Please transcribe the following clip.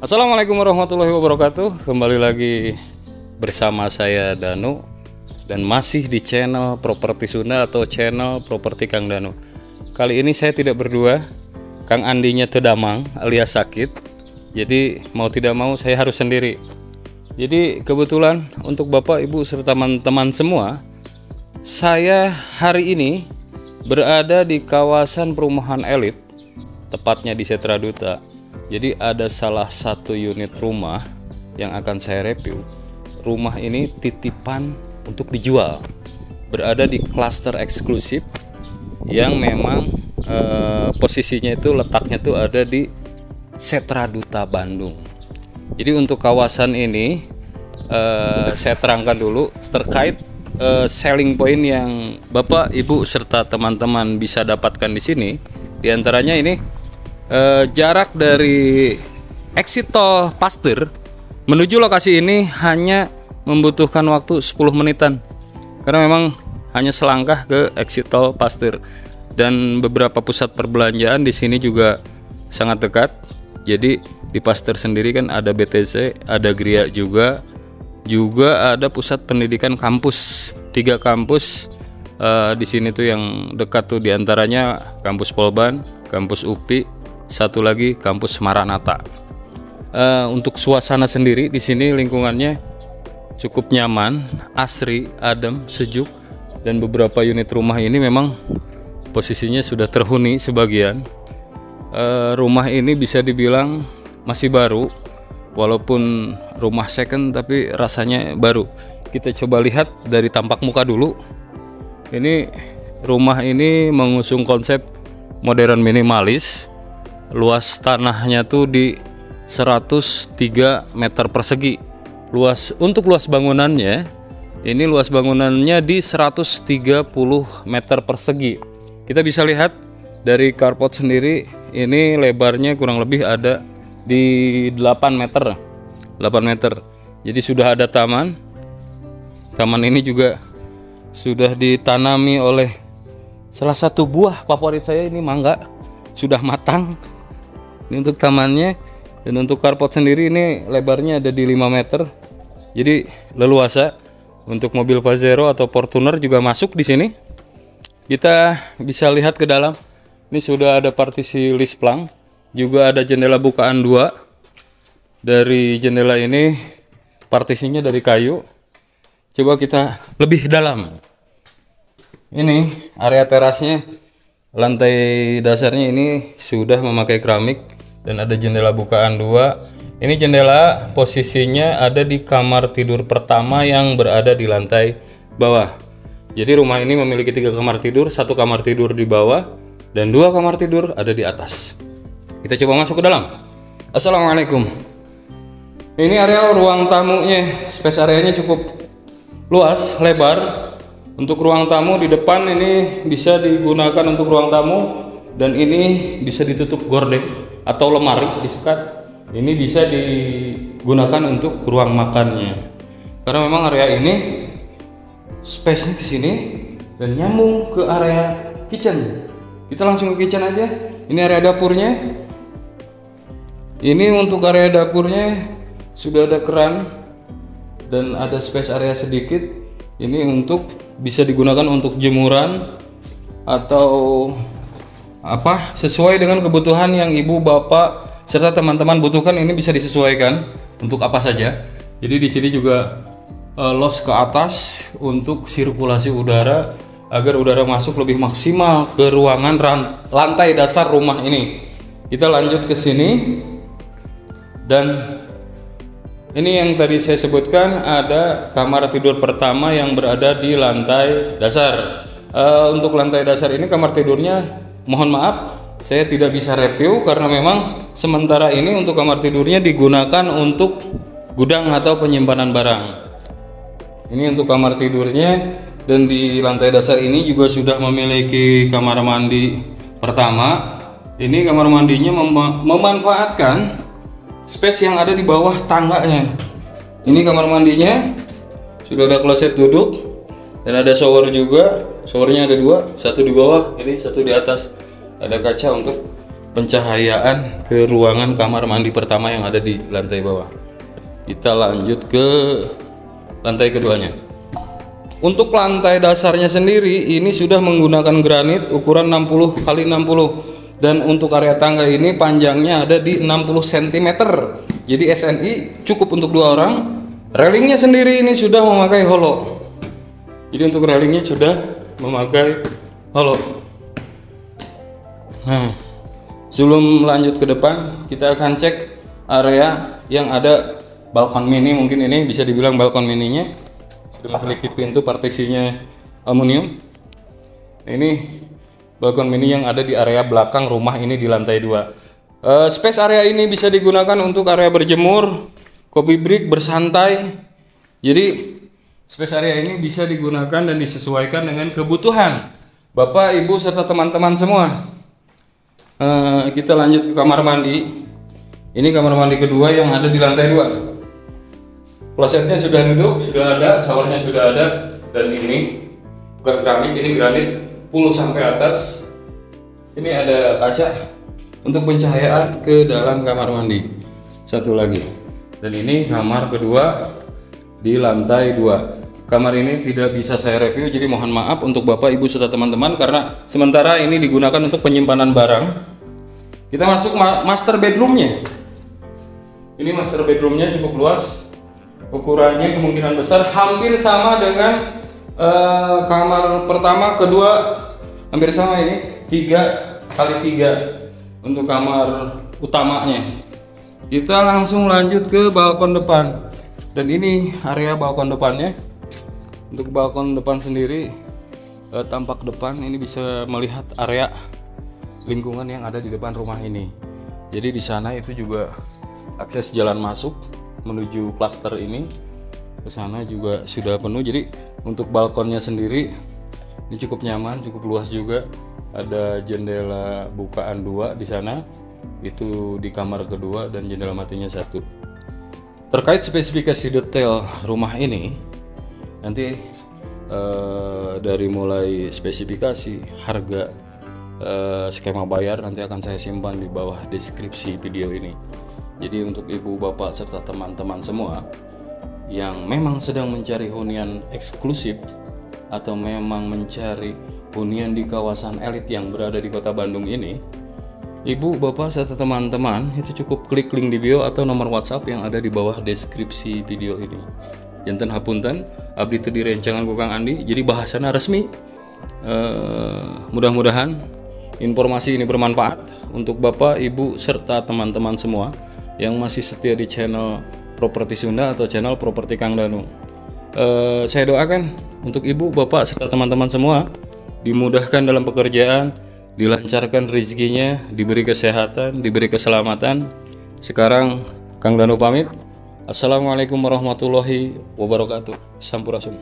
Assalamualaikum warahmatullahi wabarakatuh. Kembali lagi bersama saya Danu dan masih di channel Properti Sunda atau channel Properti Kang Danu. Kali ini saya tidak berdua, Kang Andinya tedamang alias sakit. Jadi mau tidak mau saya harus sendiri. Jadi kebetulan untuk Bapak, Ibu serta teman-teman semua, saya hari ini berada di kawasan perumahan elit, tepatnya di Setra Duta. Jadi ada salah satu unit rumah yang akan saya review. Rumah ini titipan untuk dijual. Berada di klaster eksklusif yang memang posisinya itu letaknya tuh ada di Setra Duta Bandung. Jadi untuk kawasan ini saya terangkan dulu terkait selling point yang Bapak, Ibu serta teman-teman bisa dapatkan di sini. Di antaranya ini jarak dari exit tol Pasteur menuju lokasi ini hanya membutuhkan waktu 10 menitan, karena memang hanya selangkah ke exit tol Pasteur, dan beberapa pusat perbelanjaan di sini juga sangat dekat. Jadi di Pasteur sendiri kan ada BTC, ada Gria juga ada pusat pendidikan kampus, 3 kampus di sini tuh yang dekat tuh, diantaranya kampus Polban, kampus UPI, satu lagi kampus Maranatha. Untuk suasana sendiri di sini lingkungannya cukup nyaman, asri, adem, sejuk, dan beberapa unit rumah ini memang posisinya sudah terhuni sebagian. Rumah ini bisa dibilang masih baru, walaupun rumah second tapi rasanya baru. Kita coba lihat dari tampak muka dulu. Ini rumah ini mengusung konsep modern minimalis. Luas tanahnya tuh di 103 meter persegi. Untuk luas bangunannya, ini luas bangunannya di 130 meter persegi. Kita bisa lihat dari carport sendiri, ini lebarnya kurang lebih ada di 8 meter. 8 meter. Jadi sudah ada taman. Taman ini juga sudah ditanami oleh salah satu buah favorit saya, ini mangga. Sudah matang. Ini untuk tamannya, dan untuk carport sendiri ini lebarnya ada di 5 meter. Jadi leluasa. Untuk mobil Pajero atau Fortuner juga masuk di sini. Kita bisa lihat ke dalam. Ini sudah ada partisi lisplang, juga ada jendela bukaan 2. Dari jendela ini partisinya dari kayu. Coba kita lebih dalam. Ini area terasnya, lantai dasarnya ini sudah memakai keramik dan ada jendela bukaan 2. Ini jendela posisinya ada di kamar tidur pertama yang berada di lantai bawah. Jadi rumah ini memiliki 3 kamar tidur, 1 kamar tidur di bawah dan 2 kamar tidur ada di atas. Kita coba masuk ke dalam. Assalamualaikum. Ini area ruang tamunya, space areanya cukup luas, lebar. Untuk ruang tamu di depan ini bisa digunakan untuk ruang tamu, dan ini bisa ditutup gorden atau lemari disekat. Ini bisa digunakan untuk ruang makannya, karena memang area ini space-nya ke sini dan nyambung ke area kitchen. Kita langsung ke kitchen aja. Ini area dapurnya. Ini untuk area dapurnya sudah ada keran dan ada space area sedikit. Ini untuk bisa digunakan untuk jemuran atau apa, sesuai dengan kebutuhan yang ibu, bapak serta teman-teman butuhkan. Ini bisa disesuaikan untuk apa saja. Jadi di sini juga los ke atas untuk sirkulasi udara agar udara masuk lebih maksimal ke ruangan lantai dasar rumah ini. Kita lanjut ke sini, dan ini yang tadi saya sebutkan, ada kamar tidur pertama yang berada di lantai dasar. Untuk lantai dasar ini kamar tidurnya, mohon maaf saya tidak bisa review karena memang sementara ini untuk kamar tidurnya digunakan untuk gudang atau penyimpanan barang. Ini untuk kamar tidurnya, dan di lantai dasar ini juga sudah memiliki kamar mandi pertama. Ini kamar mandinya memanfaatkan space yang ada di bawah tangganya. Ini kamar mandinya sudah ada kloset duduk dan ada shower juga. Showernya ada 2, satu di bawah, ini satu di atas. Ada kaca untuk pencahayaan ke ruangan kamar mandi pertama yang ada di lantai bawah. Kita lanjut ke lantai keduanya. Untuk lantai dasarnya sendiri ini sudah menggunakan granit ukuran 60 x 60, dan untuk area tangga ini panjangnya ada di 60 cm. Jadi SNI cukup untuk 2 orang. Railingnya sendiri ini sudah memakai hollow. Jadi untuk railingnya sudah memakai hollow. Nah, sebelum lanjut ke depan, kita akan cek area yang ada balkon mini. Mungkin ini bisa dibilang balkon mininya sudah memiliki pintu partisinya aluminium. Ini balkon mini yang ada di area belakang rumah ini di lantai 2. Space area ini bisa digunakan untuk area berjemur, coffee break, bersantai. Jadi space area ini bisa digunakan dan disesuaikan dengan kebutuhan Bapak, Ibu, serta teman-teman semua. Kita lanjut ke kamar mandi. Ini kamar mandi kedua yang ada di lantai 2. Klosetnya sudah duduk, sudah ada, showernya sudah ada, dan ini bukan keramik, ini granit full sampai atas. Ini ada kaca untuk pencahayaan ke dalam kamar mandi. Satu lagi. Dan ini kamar kedua di lantai 2. Kamar ini tidak bisa saya review, jadi mohon maaf untuk Bapak, Ibu, serta teman-teman, karena sementara ini digunakan untuk penyimpanan barang. Kita masuk master bedroomnya. Ini master bedroomnya cukup luas, ukurannya kemungkinan besar hampir sama dengan kamar pertama, kedua, hampir sama. Ini 3x3 untuk kamar utamanya. Kita langsung lanjut ke balkon depan, dan ini area balkon depannya. Untuk balkon depan sendiri, tampak depan ini bisa melihat area lingkungan yang ada di depan rumah ini. Jadi di sana itu juga akses jalan masuk menuju klaster ini ke sana juga sudah penuh. Jadi untuk balkonnya sendiri ini cukup nyaman, cukup luas juga. Ada jendela bukaan 2 di sana, itu di kamar kedua, dan jendela matinya 1. Terkait spesifikasi detail rumah ini, nanti dari mulai spesifikasi, harga, skema bayar nanti akan saya simpan di bawah deskripsi video ini. Jadi untuk ibu, bapak, serta teman-teman semua yang memang sedang mencari hunian eksklusif atau memang mencari hunian di kawasan elit yang berada di kota Bandung ini, ibu, bapak, serta teman-teman itu cukup klik link di bio atau nomor WhatsApp yang ada di bawah deskripsi video ini. Janten hapunten, abdi teu direncangan ku Kang Andi, jadi bahasana resmi. Mudah-mudahan informasi ini bermanfaat untuk Bapak, Ibu, serta teman-teman semua yang masih setia di channel Properti Sunda atau channel Properti Kang Danu. Saya doakan untuk Ibu, Bapak, serta teman-teman semua dimudahkan dalam pekerjaan, dilancarkan rezekinya, diberi kesehatan, diberi keselamatan. Sekarang Kang Danu pamit. Assalamualaikum warahmatullahi wabarakatuh. Sampurasun.